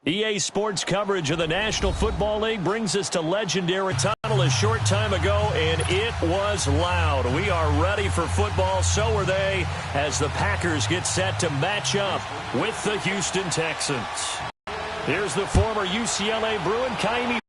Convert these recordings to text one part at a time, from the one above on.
EA Sports coverage of the National Football League brings us to legendary tunnel a short time ago, and it was loud. We are ready for football, so are they, as the Packers get set to match up with the Houston Texans. Here's the former UCLA Bruin, Kaimi.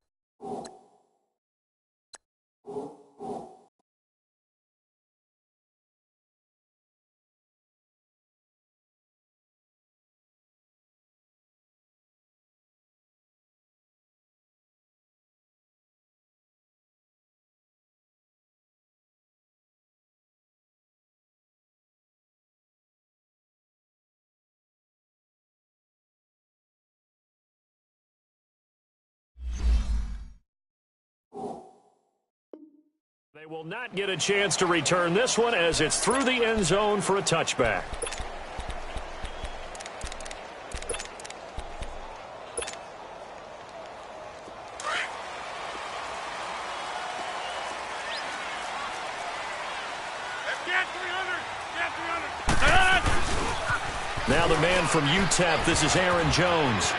They will not get a chance to return this one as it's through the end zone for a touchback. Now the man from UTEP, this is Aaron Jones.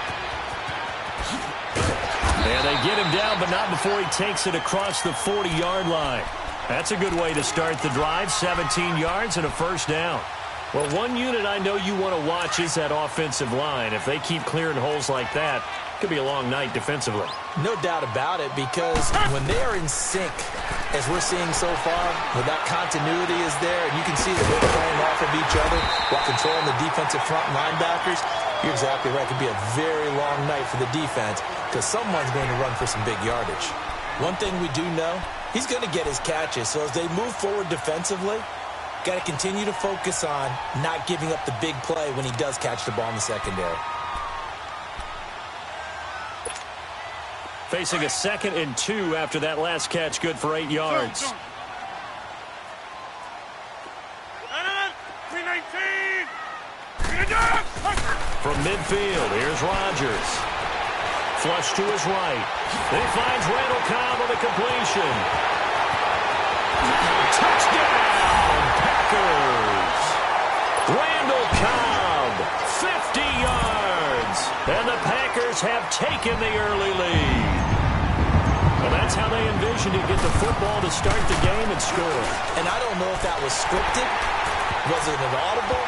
And they get him down, but not before he takes it across the 40-yard line. That's a good way to start the drive, 17 yards and a first down. Well, one unit I know you want to watch is that offensive line. If they keep clearing holes like that, it could be a long night defensively. No doubt about it, because when they are in sync, as we're seeing so far, when that continuity is there, and you can see that they're playing off of each other while controlling the defensive front linebackers, you're exactly right. It could be a very long night for the defense because someone's going to run for some big yardage. One thing we do know, he's going to get his catches. So as they move forward defensively, got to continue to focus on not giving up the big play when he does catch the ball in the secondary. Facing a 2nd and 2 after that last catch, good for 8 yards. From midfield, here's Rodgers. Flush to his right. Then he finds Randall Cobb on the completion. Touchdown, Packers! Randall Cobb, 50 yards. And the Packers have taken the early lead. Well, that's how they envisioned to get the football to start the game and score. And I don't know if that was scripted. Was it an audible?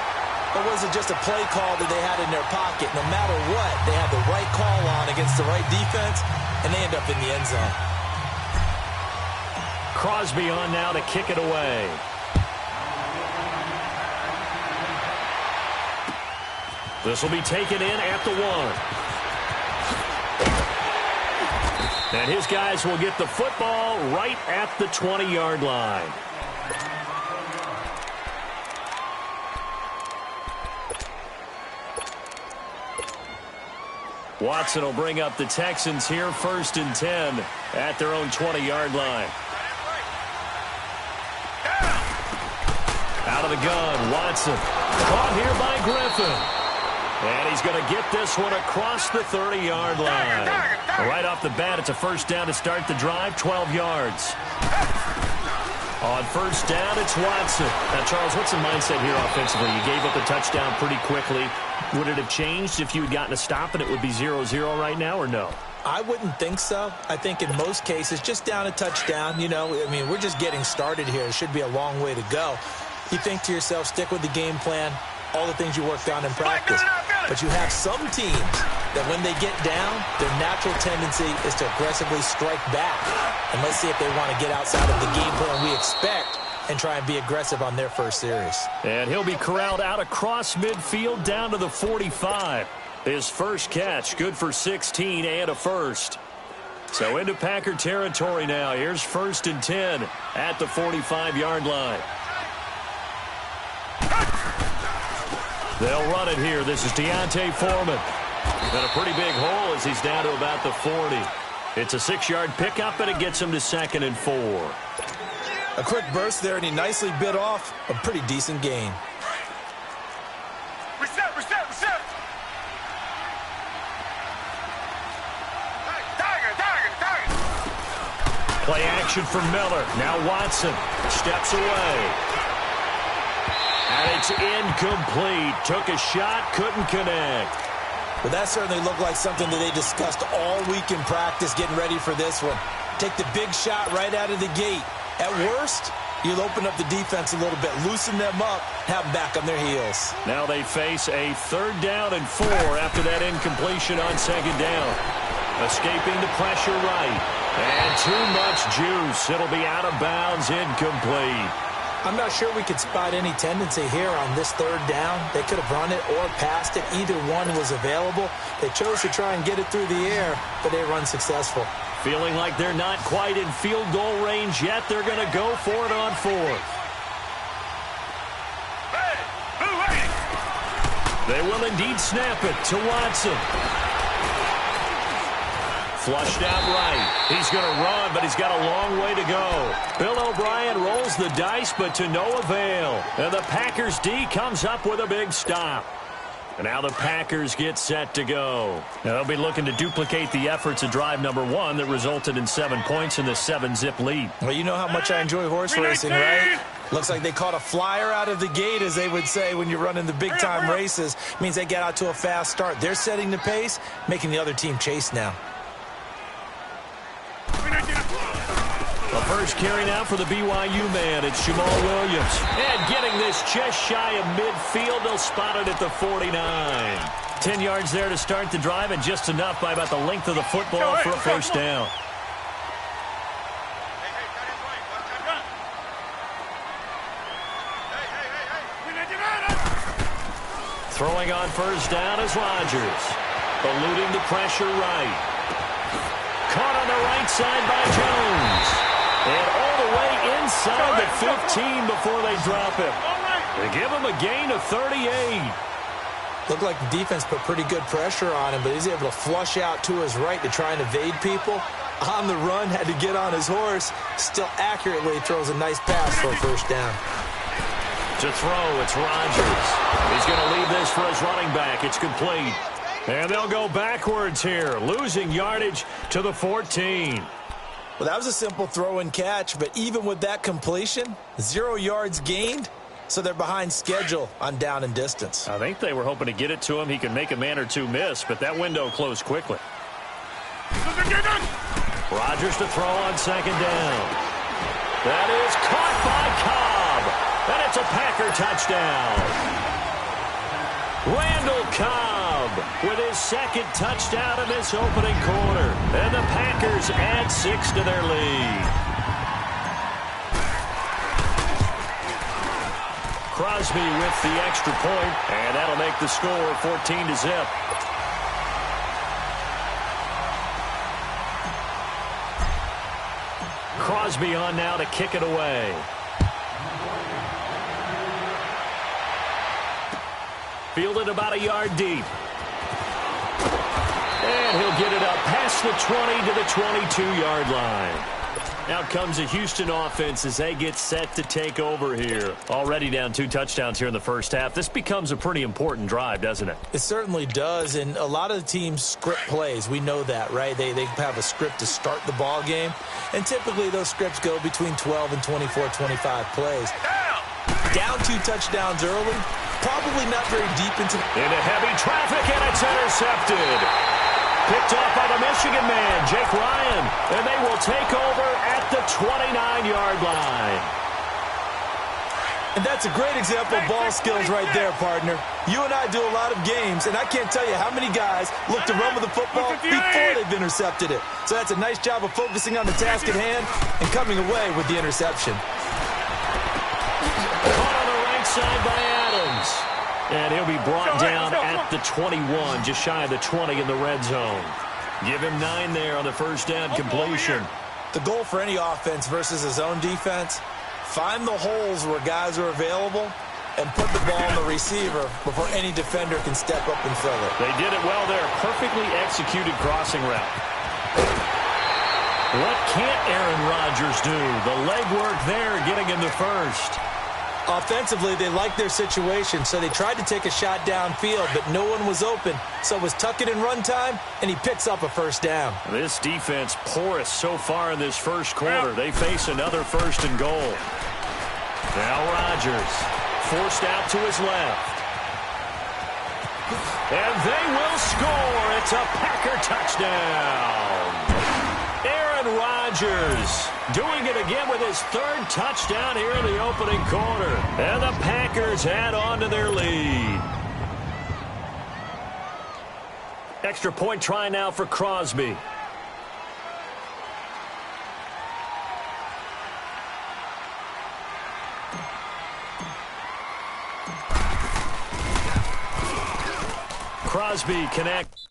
Or was it just a play call that they had in their pocket? No matter what, they had the right call on against the right defense, and they end up in the end zone. Crosby on now to kick it away. This will be taken in at the 1. And his guys will get the football right at the 20-yard line. Watson will bring up the Texans here, 1st and 10 at their own 20-yard line. Out of the gun, Watson. Caught here by Griffin. And he's going to get this one across the 30-yard line. Right off the bat, it's a first down to start the drive, 12 yards. On first down, it's Watson. Now, Charles, what's the mindset here offensively? You gave up a touchdown pretty quickly. Would it have changed if you had gotten a stop and it would be 0-0 right now, or no? I wouldn't think so. I think in most cases, just down a touchdown, you know, I mean, we're just getting started here. It should be a long way to go. You think to yourself, stick with the game plan, all the things you worked on in practice. But you have some teams that when they get down, their natural tendency is to aggressively strike back. And let's see if they want to get outside of the game plan we expect and try and be aggressive on their first series. And he'll be corralled out across midfield down to the 45. His first catch, good for 16 and a first. So into Packer territory now. Here's 1st and 10 at the 45-yard line. They'll run it here. This is Deontay Foreman. Got a pretty big hole as he's down to about the 40. It's a 6-yard pickup, and it gets him to 2nd and 4. A quick burst there, and he nicely bit off a pretty decent gain. Reset. Target. Play action for Miller. Now Watson steps away. And it's incomplete. Took a shot, couldn't connect. Well, that certainly looked like something that they discussed all week in practice getting ready for this one. Take the big shot right out of the gate. At worst, you'll open up the defense a little bit, loosen them up, have them back on their heels. Now they face a 3rd down and 4 after that incompletion on 2nd down. Escaping the pressure right. And too much juice. It'll be out of bounds, incomplete. I'm not sure we could spot any tendency here on this 3rd down. They could have run it or passed it. Either one was available. They chose to try and get it through the air, but they were unsuccessful. Feeling like they're not quite in field goal range yet. They're going to go for it on 4th. They will indeed snap it to Watson. Flushed out right. He's going to run, but he's got a long way to go. Bill O'Brien rolls the dice, but to no avail. And the Packers D comes up with a big stop. And now the Packers get set to go. Now they'll be looking to duplicate the efforts of drive number 1 that resulted in 7 points in the 7-zip lead. Well, you know how much I enjoy horse racing, right? Looks like they caught a flyer out of the gate, as they would say when you're running the big-time races. Means they get out to a fast start. They're setting the pace, making the other team chase now. The first carry now for the BYU man. It's Jamal Williams. And getting this just shy of midfield. They'll spot it at the 49. 10 yards there to start the drive, and just enough by about the length of the football for a first down. Throwing on first down is Rodgers. Eluding the pressure right. Caught on the right side by Jones. And all the way inside the 15 before they drop him. They give him a gain of 38. Looked like the defense put pretty good pressure on him, but he's able to flush out to his right to try and evade people. On the run, had to get on his horse. Still accurately throws a nice pass for a first down. To throw, it's Rodgers. He's going to leave this for his running back. It's complete. And they'll go backwards here, losing yardage to the 14. Well, that was a simple throw and catch, but even with that completion, 0 yards gained, so they're behind schedule on down and distance. I think they were hoping to get it to him. He could make a man or two miss, but that window closed quickly. Rodgers to throw on 2nd down. That is caught by Cobb, and it's a Packer touchdown. Randall Cobb with his 2nd touchdown in this opening quarter. And the Packers add 6 to their lead. Crosby with the extra point, and that'll make the score 14-0. Crosby on now to kick it away. Fielded about a yard deep. And he'll get it up past the 20 to the 22-yard line. Now comes the Houston offense as they get set to take over here. Already down 2 touchdowns here in the first half. This becomes a pretty important drive, doesn't it? It certainly does, and a lot of the teams script plays. We know that, right? They have a script to start the ball game, and typically those scripts go between 12 and 24, 25 plays. Down 2 touchdowns early, probably not very deep into heavy traffic, and it's intercepted. Picked off by the Michigan man, Jake Ryan, and they will take over at the 29-yard line. And that's a great example of ball skills right there, partner. You and I do a lot of games, and I can't tell you how many guys look to run with the football before they've intercepted it. So that's a nice job of focusing on the task at hand and coming away with the interception. Caught on the right side by Adams. And he'll be brought down at the 21, just shy of the 20 in the red zone. Give him 9 there on the first down completion. The goal for any offense versus a zone defense, find the holes where guys are available and put the ball on the receiver before any defender can step up and fill it. They did it well there. Perfectly executed crossing route. What can't Aaron Rodgers do? The legwork there getting him the first. Offensively, they liked their situation, so they tried to take a shot downfield, but no one was open. So it was tuck it in run time, and he picks up a first down. This defense porous so far in this first quarter. They face another 1st and goal. Now Rodgers forced out to his left. And they will score. It's a Packer touchdown. Aaron Rodgers doing it again with his third touchdown here in the opening quarter. And the Packers add on to their lead. Extra point try now for Crosby. Crosby connects.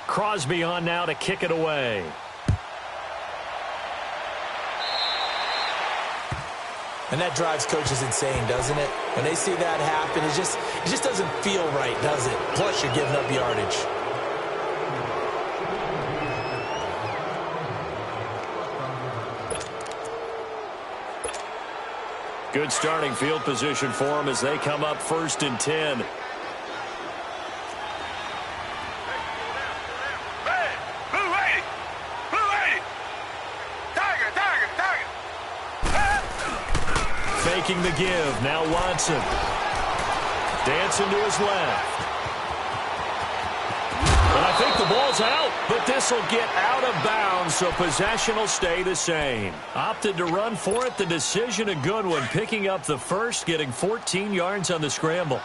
Crosby on now to kick it away. And that drives coaches insane, doesn't it? When they see that happen, it just doesn't feel right, does it? Plus, you're giving up yardage. Good starting field position for them as they come up 1st and 10. Faking the give. Now Watson. Dancing to his left. And I think the ball's out, but this will get out of bounds, so possession will stay the same. Opted to run for it. The decision a good one. Picking up the first, getting 14 yards on the scramble.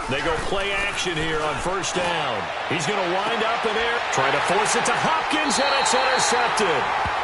They go play action here on 1st down. He's going to wind up in there, trying to force it to Hopkins, and it's intercepted.